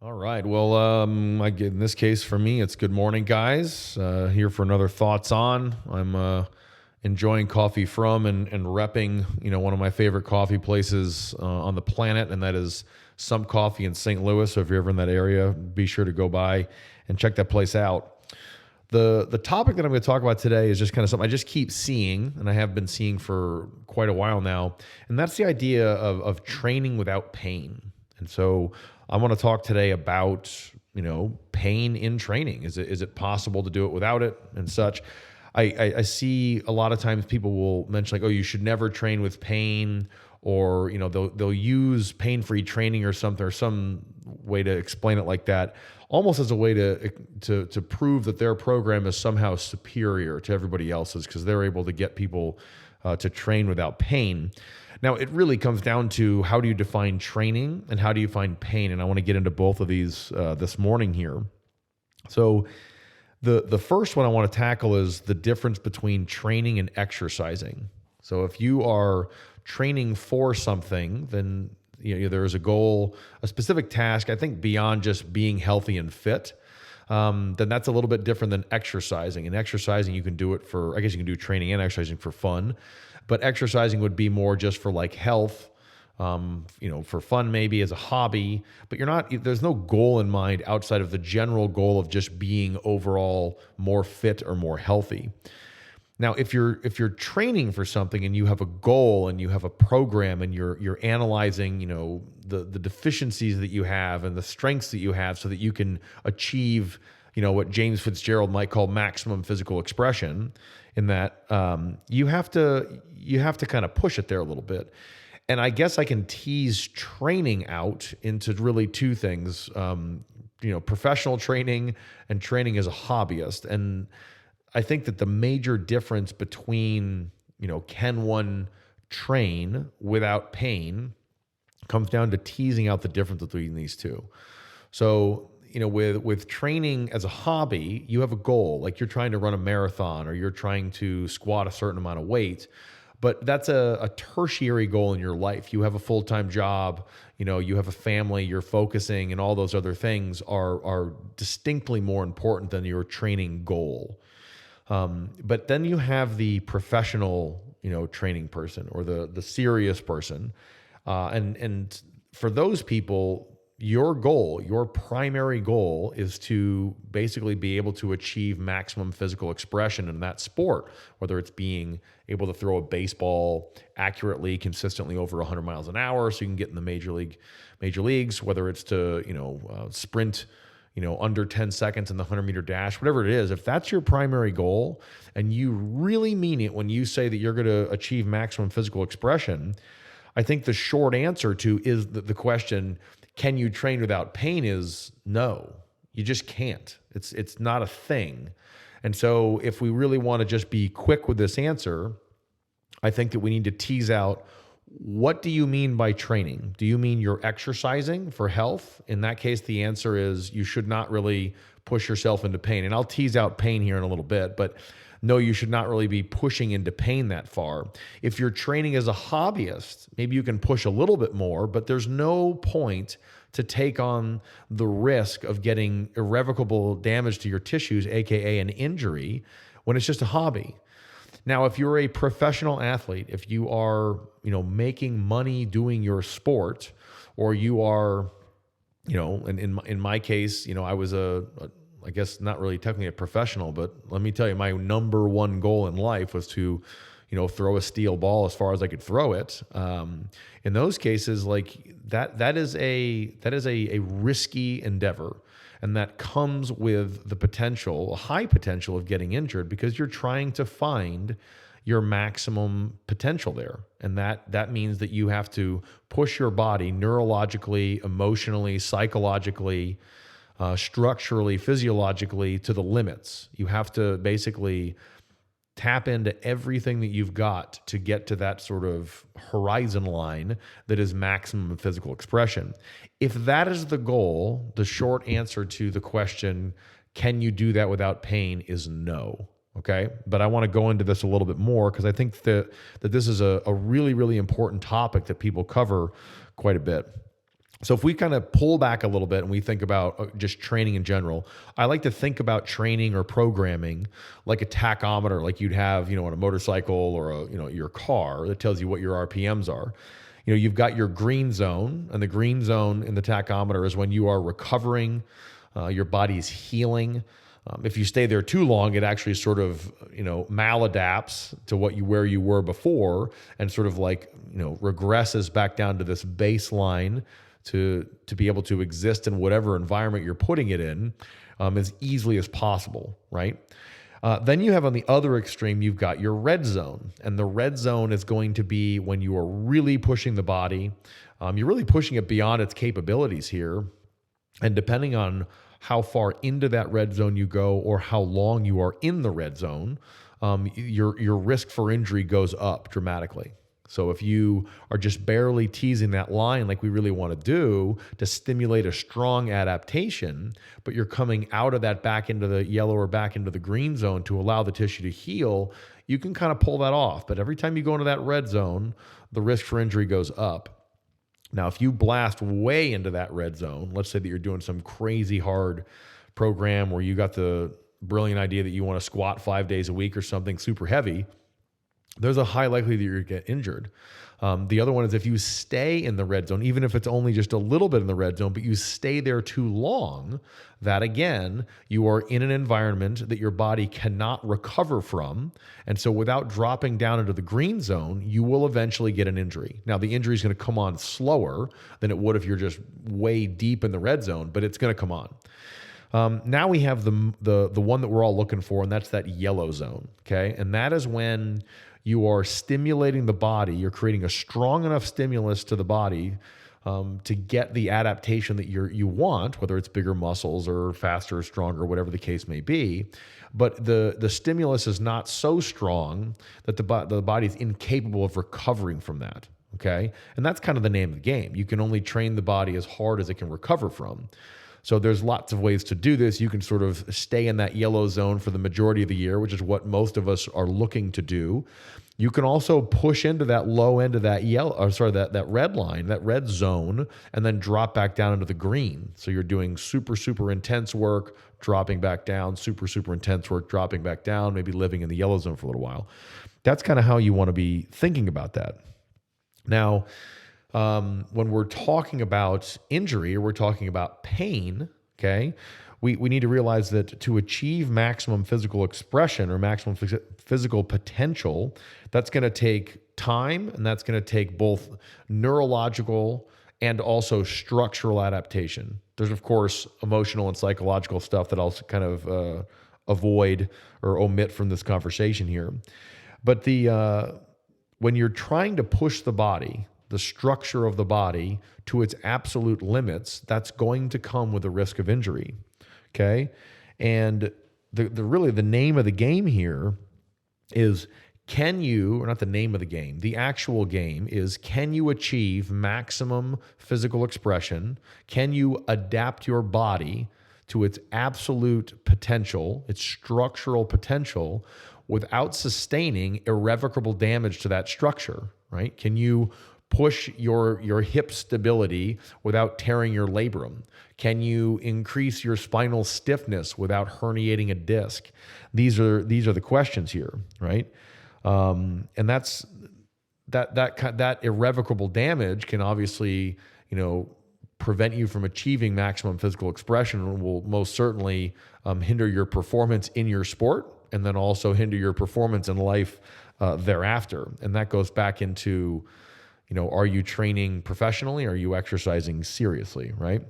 All right. Well, in this case for me, it's good morning, guys. Here for another thoughts on. I'm enjoying coffee from and repping, one of my favorite coffee places on the planet, and that is Some Coffee in St. Louis. So if you're ever in that area, be sure to go by and check that place out. The topic that I'm going to talk about today is just kind of something I just keep seeing, and I have been seeing for quite a while now, and that's the idea of training without pain. And so I want to talk today about pain in training. Is it possible to do it without it and such? I see a lot of times people will mention like, oh, you should never train with pain, or they'll use pain-free training or something, or some way to explain it like that, almost as a way to prove that their program is somehow superior to everybody else's because they're able to get people to train without pain. Now, it really comes down to how do you define training and how do you find pain, and I want to get into both of these this morning here. So the first one I want to tackle is the difference between training and exercising. So if you are training for something, then there is a goal, a specific task, I think beyond just being healthy and fit, then that's a little bit different than exercising. And exercising, you can do it for, I guess you can do training and exercising for fun, but exercising would be more just for like health, for fun, maybe as a hobby, but there's no goal in mind outside of the general goal of just being overall more fit or more healthy. Now, if you're training for something and you have a goal and you have a program and you're analyzing, the deficiencies that you have and the strengths that you have so that you can achieve, what James Fitzgerald might call maximum physical expression, in that you have to kind of push it there a little bit. And I guess I can tease training out into really two things, professional training and training as a hobbyist. And I think that the major difference between, can one train without pain comes down to teasing out the difference between these two. So, with training as a hobby, you have a goal, like you're trying to run a marathon or you're trying to squat a certain amount of weight, but that's a tertiary goal in your life. You have a full-time job, you have a family, you're focusing, and all those other things are distinctly more important than your training goal. But then you have the professional, training person or the serious person. And for those people, your primary goal is to basically be able to achieve maximum physical expression in that sport, whether it's being able to throw a baseball accurately, consistently over 100 miles an hour so you can get in the major leagues, whether it's to, sprint, under 10 seconds in the 100-meter dash, whatever it is. If that's your primary goal and you really mean it when you say that you're going to achieve maximum physical expression, I think the short answer to is the question, can you train without pain, is no. You just can't. It's not a thing. And so if we really want to just be quick with this answer, I think that we need to tease out, what do you mean by training? Do you mean you're exercising for health? In that case, the answer is you should not really push yourself into pain. And I'll tease out pain here in a little bit, but no, you should not really be pushing into pain that far. If you're training as a hobbyist, maybe you can push a little bit more, but there's no point to take on the risk of getting irrevocable damage to your tissues, aka an injury, when it's just a hobby. Now, if you're a professional athlete, if you are, making money doing your sport, or you are, in my case, I was I guess not really technically a professional, but let me tell you, my number one goal in life was to, throw a steel ball as far as I could throw it. In those cases, like that is a risky endeavor. And that comes with the potential, a high potential of getting injured because you're trying to find your maximum potential there. And that means that you have to push your body neurologically, emotionally, psychologically, structurally, physiologically to the limits. You have to basically tap into everything that you've got to get to that sort of horizon line that is maximum physical expression. If that is the goal, the short answer to the question, can you do that without pain, is no. Okay. But I want to go into this a little bit more because I think that this is a really, really important topic that people cover quite a bit. So if we kind of pull back a little bit and we think about just training in general, I like to think about training or programming like a tachometer, like you'd have, on a motorcycle or your car that tells you what your RPMs are. You've got your green zone, and the green zone in the tachometer is when you are recovering, your body's healing. If you stay there too long, it actually sort of, maladapts to where you were before, and sort of like, regresses back down to this baseline to be able to exist in whatever environment you're putting it in, as easily as possible, right? Then you have on the other extreme, you've got your red zone. And the red zone is going to be when you are really pushing the body. You're really pushing it beyond its capabilities here. And depending on how far into that red zone you go or how long you are in the red zone, your risk for injury goes up dramatically. So if you are just barely teasing that line like we really want to do to stimulate a strong adaptation, but you're coming out of that back into the yellow or back into the green zone to allow the tissue to heal, you can kind of pull that off. But every time you go into that red zone, the risk for injury goes up. Now, if you blast way into that red zone, let's say that you're doing some crazy hard program where you got the brilliant idea that you want to squat 5 days a week or something super heavy, there's a high likelihood that you're going to get injured. The other one is if you stay in the red zone, even if it's only just a little bit in the red zone, but you stay there too long, that again, you are in an environment that your body cannot recover from. And so without dropping down into the green zone, you will eventually get an injury. Now, the injury is going to come on slower than it would if you're just way deep in the red zone, but it's going to come on. Now we have the one that we're all looking for, and that's that yellow zone, okay? And that is when you are stimulating the body, you're creating a strong enough stimulus to the body to get the adaptation that you want, whether it's bigger muscles or faster or stronger, whatever the case may be. But the stimulus is not so strong that the body is incapable of recovering from that, okay? And that's kind of the name of the game. You can only train the body as hard as it can recover from. So there's lots of ways to do this. You can sort of stay in that yellow zone for the majority of the year, which is what most of us are looking to do. You can also push into that low end of that that red line, that red zone, and then drop back down into the green. So you're doing super, super intense work, dropping back down, super, super intense work, dropping back down, maybe living in the yellow zone for a little while. That's kind of how you want to be thinking about that. Now, when we're talking about injury or we're talking about pain, okay, we need to realize that to achieve maximum physical expression or maximum physical potential, that's going to take time, and that's going to take both neurological and also structural adaptation. There's, of course, emotional and psychological stuff that I'll kind of avoid or omit from this conversation here. But when you're trying to push the body, the structure of the body to its absolute limits, that's going to come with a risk of injury, okay? And the name of the game here is, or not the name of the game, the actual game is, can you achieve maximum physical expression? Can you adapt your body to its absolute potential, its structural potential, without sustaining irrevocable damage to that structure, right? Can you push your hip stability without tearing your labrum? Can you increase your spinal stiffness without herniating a disc? These are the questions here, right? And that's that irrevocable damage can obviously, prevent you from achieving maximum physical expression, and will most certainly hinder your performance in your sport, and then also hinder your performance in life thereafter. And that goes back into, are you training professionally? Are you exercising seriously, right?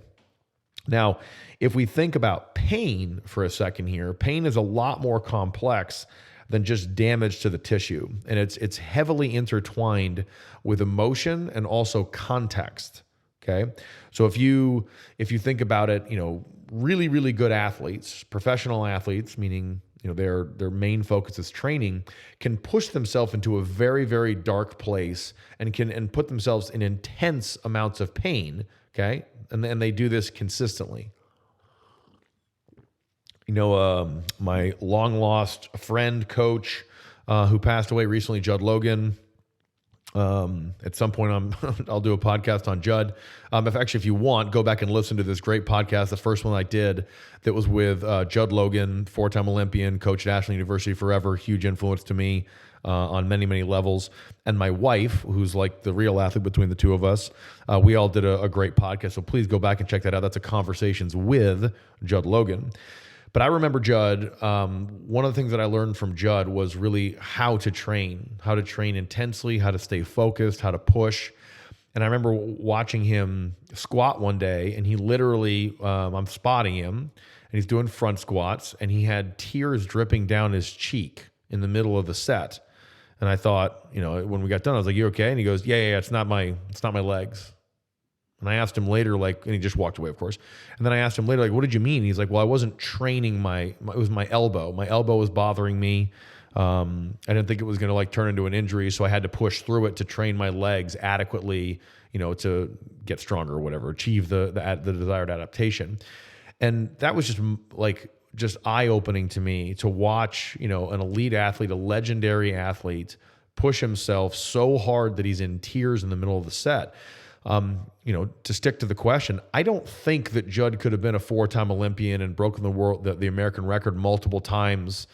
Now, if we think about pain for a second here, pain is a lot more complex than just damage to the tissue. And it's heavily intertwined with emotion and also context, okay? So if you think about it, really, really good athletes, professional athletes, meaning their main focus is training, can push themselves into a very, very dark place and put themselves in intense amounts of pain, okay? And they do this consistently. My long lost friend, coach, who passed away recently, Judd Logan, At some point, I'll do a podcast on Judd. If you want, go back and listen to this great podcast. The first one I did that was with Judd Logan, 4-time Olympian, coach at Ashland University forever, huge influence to me on many, many levels. And my wife, who's like the real athlete between the two of us, we all did a great podcast. So please go back and check that out. That's a Conversations with Judd Logan. But I remember Judd, one of the things that I learned from Judd was really how to train intensely, how to stay focused, how to push. And I remember watching him squat one day, and he literally, I'm spotting him, and he's doing front squats, and he had tears dripping down his cheek in the middle of the set. And I thought, when we got done, I was like, "You okay?" And he goes, yeah, it's not my legs. And I asked him later, and he just walked away, of course. And then I asked him later, what did you mean? He's like, well, I wasn't training it was my elbow. My elbow was bothering me. I didn't think it was going to turn into an injury. So I had to push through it to train my legs adequately, to get stronger or whatever, achieve the desired adaptation. And that was just eye-opening to me to watch, an elite athlete, a legendary athlete, push himself so hard that he's in tears in the middle of the set. To stick to the question, I don't think that Judd could have been a 4-time Olympian and broken the American record multiple times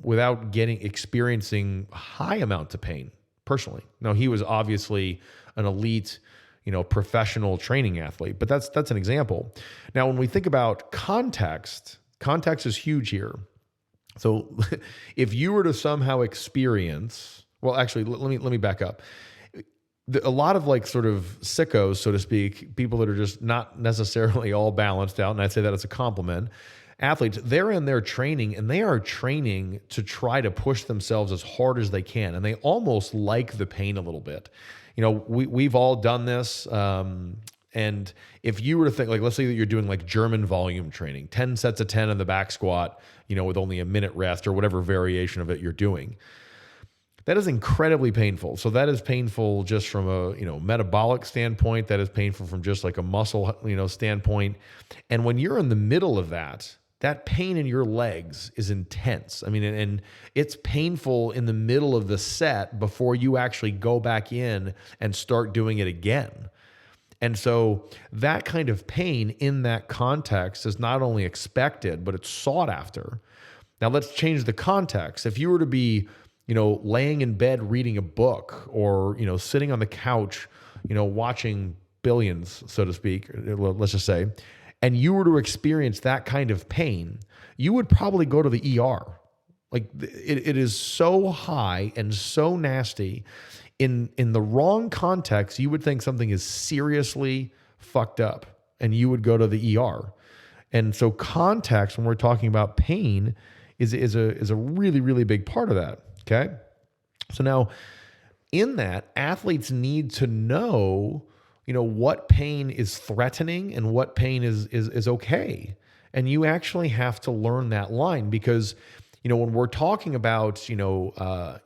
without experiencing high amounts of pain personally. Now, he was obviously an elite, professional training athlete, but that's an example. Now, when we think about context is huge here. So if you were to somehow experience, well, actually, let me back up. A lot of sort of sickos, so to speak, people that are just not necessarily all balanced out, and I say that as a compliment, athletes, they're in their training, and they are training to try to push themselves as hard as they can, and they almost like the pain a little bit. We've all done this, and if you were to think, let's say that you're doing German volume training, 10 sets of 10 in the back squat, with only a minute rest or whatever variation of it you're doing. That is incredibly painful. So that is painful just from a, metabolic standpoint. That is painful from just a muscle, standpoint. And when you're in the middle of that pain in your legs is intense. I mean, and it's painful in the middle of the set before you actually go back in and start doing it again. And so that kind of pain in that context is not only expected, but it's sought after. Now let's change the context. If you were to be laying in bed reading a book, or, sitting on the couch, watching Billions, so to speak, let's just say, and you were to experience that kind of pain, you would probably go to the ER. It is so high and so nasty. In the wrong context, you would think something is seriously fucked up, and you would go to the ER. And so context, when we're talking about pain, is a really, really big part of that. Okay. So now in that, athletes need to know, what pain is threatening and what pain is okay. And you actually have to learn that line because, when we're talking about,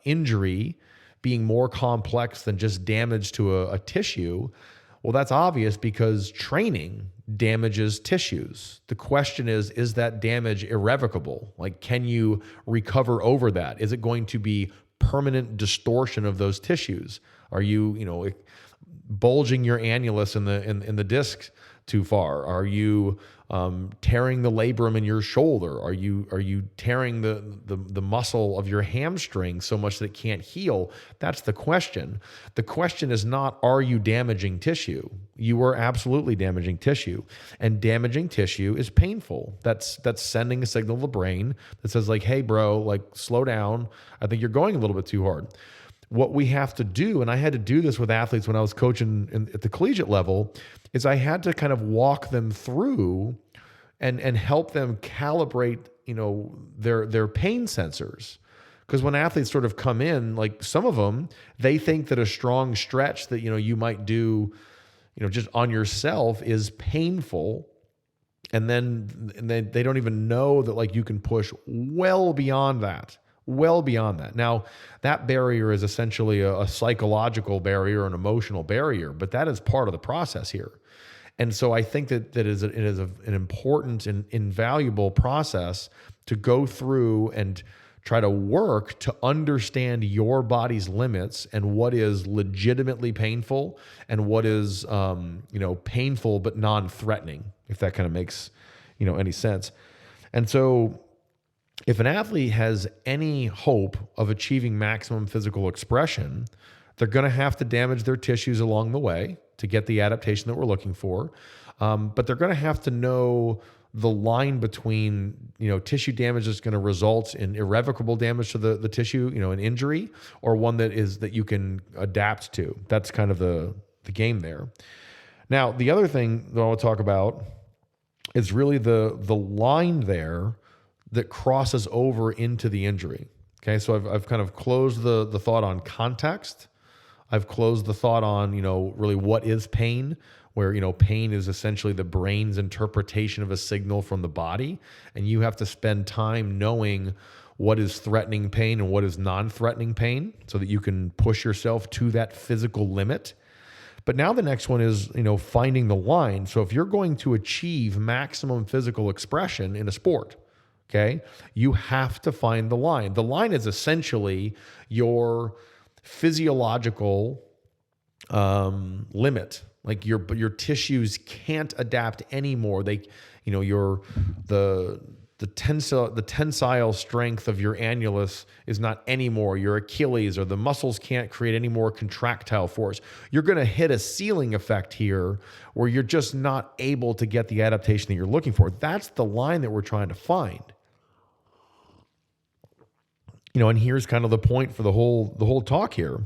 injury being more complex than just damage to a tissue, well, that's obvious because training damages tissues. The question is that damage irrevocable? Can you recover over that? Is it going to be permanent distortion of those tissues? Are you, bulging your annulus in the disc too far? Are you tearing the labrum in your shoulder? Are you tearing the muscle of your hamstring so much that it can't heal? That's the question. The question is not, are you damaging tissue? You are absolutely damaging tissue, and damaging tissue is painful. That's sending a signal to the brain that says hey bro, slow down. I think you're going a little bit too hard. What we have to do, and I had to do this with athletes when I was coaching at the collegiate level, is I had to kind of walk them through and help them calibrate, their pain sensors. Because when athletes sort of come in, some of them, they think that a strong stretch that, you might do, just on yourself is painful. And then they don't even know that you can push well beyond that. Now, that barrier is essentially a psychological barrier, an emotional barrier, but that is part of the process here. And so I think that it is an important and invaluable process to go through and try to work to understand your body's limits and what is legitimately painful and what is, painful but non-threatening, if that kind of makes, any sense. And so if an athlete has any hope of achieving maximum physical expression, they're going to have to damage their tissues along the way to get the adaptation that we're looking for. But they're going to have to know the line between, tissue damage that's going to result in irrevocable damage to the tissue, an injury, or one that you can adapt to. That's kind of the game there. Now, the other thing that I want to talk about is really the line there that crosses over into the injury. Okay, so I've kind of closed the thought on context. I've closed the thought on, really what is pain, where, pain is essentially the brain's interpretation of a signal from the body. And you have to spend time knowing what is threatening pain and what is non-threatening pain so that you can push yourself to that physical limit. But now the next one is, finding the line. So if you're going to achieve maximum physical expression in a sport, okay, you have to find the line. The line is essentially your physiological limit. Like your tissues can't adapt anymore. The tensile strength of your annulus is not anymore. Your Achilles or the muscles can't create any more contractile force. You're going to hit a ceiling effect here where you're just not able to get the adaptation that you're looking for. That's the line that we're trying to find. And here's kind of the point for the whole talk here.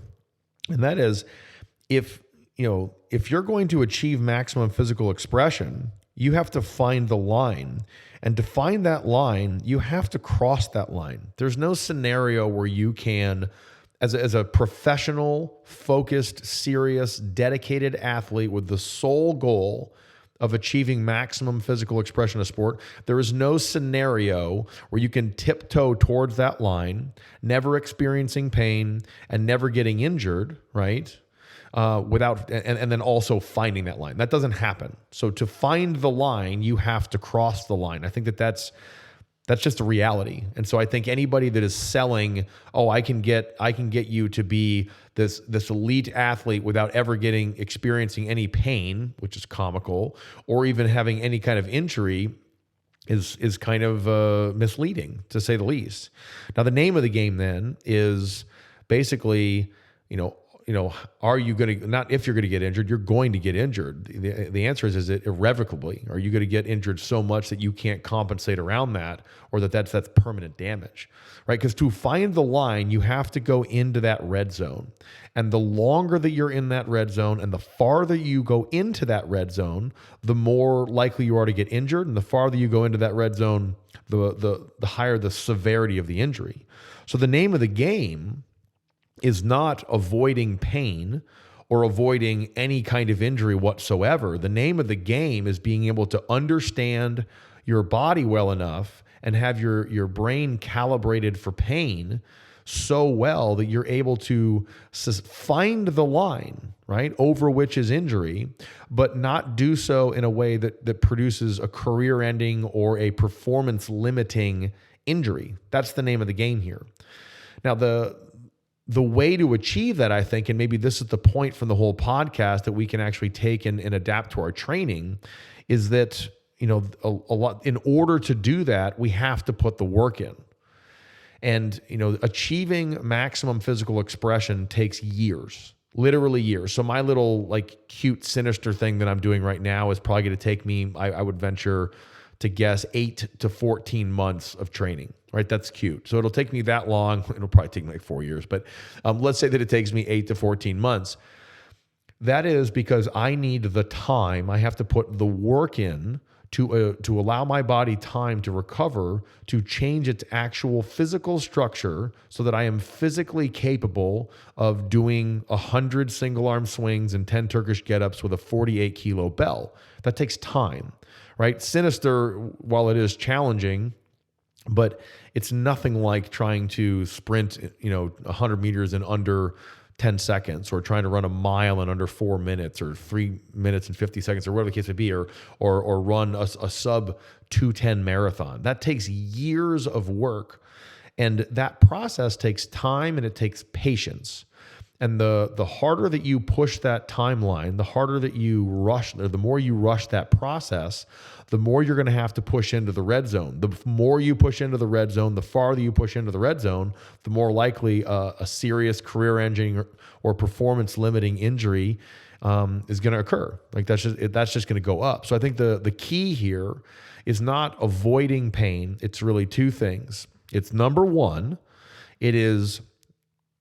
And that is, if you're going to achieve maximum physical expression, you have to find the line. And to find that line, you have to cross that line. There's no scenario where you can, as a professional, focused, serious, dedicated athlete with the sole goal of achieving maximum physical expression of sport, there is no scenario where you can tiptoe towards that line, never experiencing pain and never getting injured, right? Without and then also finding that line. That doesn't happen. So to find the line, you have to cross the line. I think that's just a reality. And so I think anybody that is selling, I can get you to be this elite athlete without ever experiencing any pain, which is comical, or even having any kind of injury is kind of misleading, to say the least. Now, the name of the game then is basically, are you going to, not if you're going to get injured, you're going to get injured. The answer is it irrevocably? Are you going to get injured so much that you can't compensate around that, or that's permanent damage, right? Because to find the line, you have to go into that red zone. And the longer that you're in that red zone and the farther you go into that red zone, the more likely you are to get injured. And the farther you go into that red zone, the higher the severity of the injury. So the name of the game is not avoiding pain or avoiding any kind of injury whatsoever. The name of the game is being able to understand your body well enough and have your brain calibrated for pain so well that you're able to find the line, right, over which is injury, but not do so in a way that produces a career-ending or a performance-limiting injury. That's the name of the game here. Now, the way to achieve that, I think, and maybe this is the point from the whole podcast that we can actually take and adapt to our training, is that, a lot, in order to do that, we have to put the work in. And, achieving maximum physical expression takes years, literally years. So my little cute, sinister thing that I'm doing right now is probably going to take me, I would venture to guess, 8 to 14 months of training. Right, that's cute. So it'll take me that long. It'll probably take me 4 years, but let's say that it takes me 8 to 14 months. That is because I need the time. I have to put the work in to allow my body time to recover, to change its actual physical structure so that I am physically capable of doing 100 single arm swings and 10 Turkish get-ups with a 48 kilo bell. That takes time, right? Sinister, while it is challenging, but it's nothing like trying to sprint, 100 meters in under 10 seconds, or trying to run a mile in under 4 minutes, or 3 minutes and 50 seconds, or whatever the case may be, or run a sub 2:10 marathon. That takes years of work. And that process takes time and it takes patience. And the harder that you push that timeline, the harder that you rush, or the more you rush that process, the more you're going to have to push into the red zone. The more you push into the red zone, the farther you push into the red zone, the more likely a serious career-ending or performance-limiting injury is going to occur. Like that's just going to go up. So I think the key here is not avoiding pain. It's really two things. It's number one, it is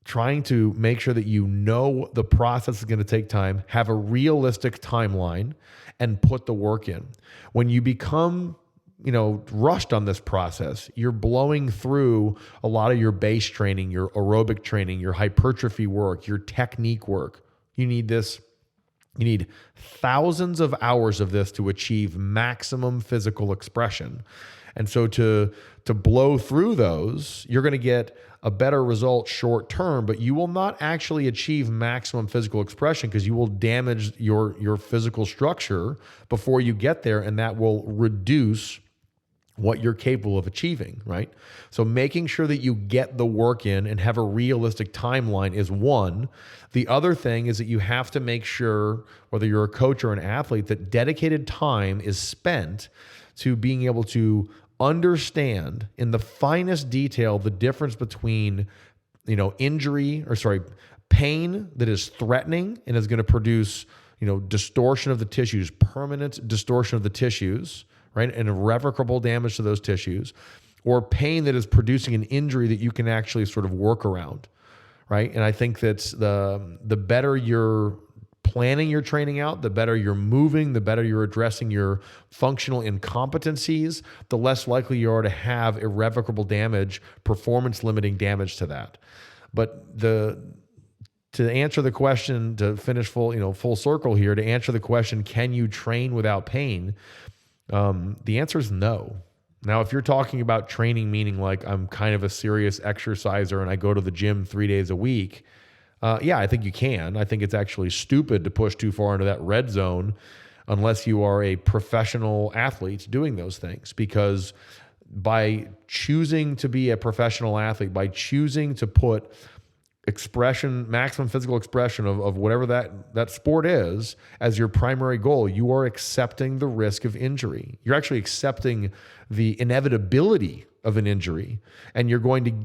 trying to make sure that you know the process is going to take time, have a realistic timeline, and put the work in. When you become, rushed on this process, you're blowing through a lot of your base training, your aerobic training, your hypertrophy work, your technique work. You need thousands of hours of this to achieve maximum physical expression. And so to blow through those, you're going to get a better result short term, but you will not actually achieve maximum physical expression because you will damage your physical structure before you get there, and that will reduce what you're capable of achieving, right? So making sure that you get the work in and have a realistic timeline is one. The other thing is that you have to make sure, whether you're a coach or an athlete, that dedicated time is spent to being able to understand in the finest detail the difference between, pain that is threatening and is going to produce, distortion of the tissues, permanent distortion of the tissues, right? And irrevocable damage to those tissues, or pain that is producing an injury that you can actually sort of work around, right? And I think that the better you're planning your training out, the better you're moving, the better you're addressing your functional incompetencies, the less likely you are to have irrevocable damage, performance-limiting damage to that. But to answer the question, to finish full circle here, to answer the question, can you train without pain? The answer is no. Now, if you're talking about training, meaning like I'm kind of a serious exerciser and I go to the gym 3 days a week, yeah, I think you can. I think it's actually stupid to push too far into that red zone unless you are a professional athlete doing those things, because by choosing to be a professional athlete, by choosing to put maximum physical expression of whatever that sport is as your primary goal, you are accepting the risk of injury. You're actually accepting the inevitability of an injury, and you're going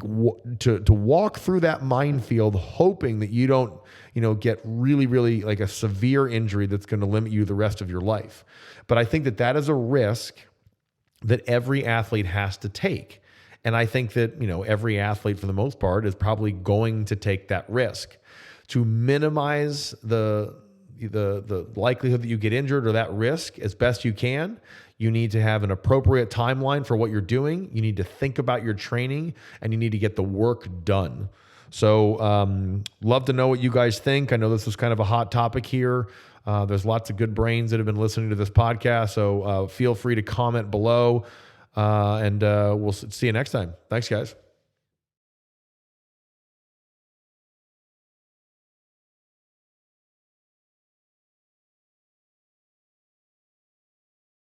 to walk through that minefield hoping that you don't get really, really like a severe injury that's going to limit you the rest of your life. But I think that is a risk that every athlete has to take. And I think that, every athlete for the most part is probably going to take that risk. To minimize the likelihood that you get injured or that risk as best you can, you need to have an appropriate timeline for what you're doing. You need to think about your training, and you need to get the work done. So love to know what you guys think. I know this was kind of a hot topic here. There's lots of good brains that have been listening to this podcast. So feel free to comment below. And we'll see you next time. Thanks, guys.